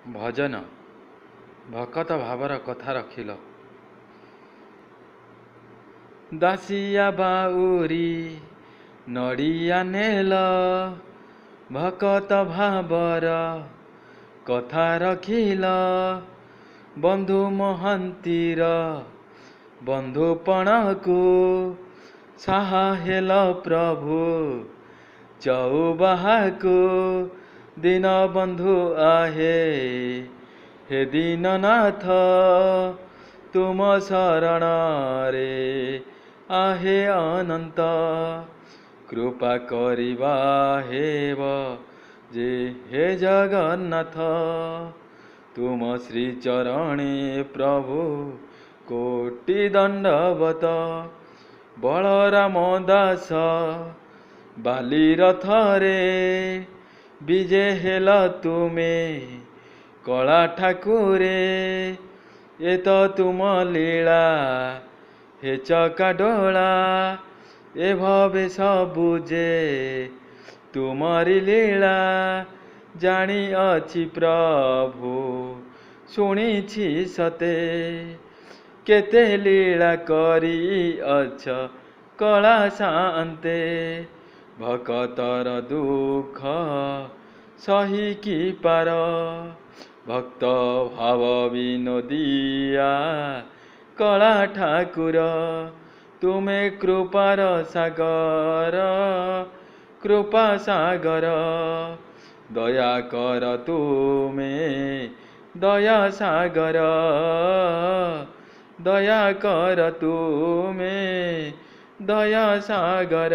ଭଜନ ଭକତ ଭାବର କଥା ରଖିଲ। ଦାସିଆ ବାଉରି ନଡ଼ିଆ ନେଲ, ଭକତ ଭାବର କଥା ରଖିଲ। ବନ୍ଧୁ ମହାନ୍ତିର ବନ୍ଧୁପଣକୁ ସାହା ହେଲ ପ୍ରଭୁ ଚଉବାହାକୁ। ଦୀନବନ୍ଧୁ आहे हे दीननाथ, तुम शरणरे आहे अनंत। कृपा करिबा हेब जे हे जगन्नाथ, तुम श्री चरणे प्रभु कोटि दंडवत। बलराम दास बाली रथरे विजे हेल तुमे कला ठाकुरे। ए तो तुम लीला हे चका डोला, ए भवे सबुजे तुमरी लीला। जानी अछि प्रभु शुणिछि सते, केते लीला करी अछ कला शान्ते। भकतर दुख सही की पार, भक्त भाव विनोदिया कला ठाकुर। तुमे कृपार सागर कृपा सागर, दया कर तुमे दया सागर। दया कर तुमे दया सागर।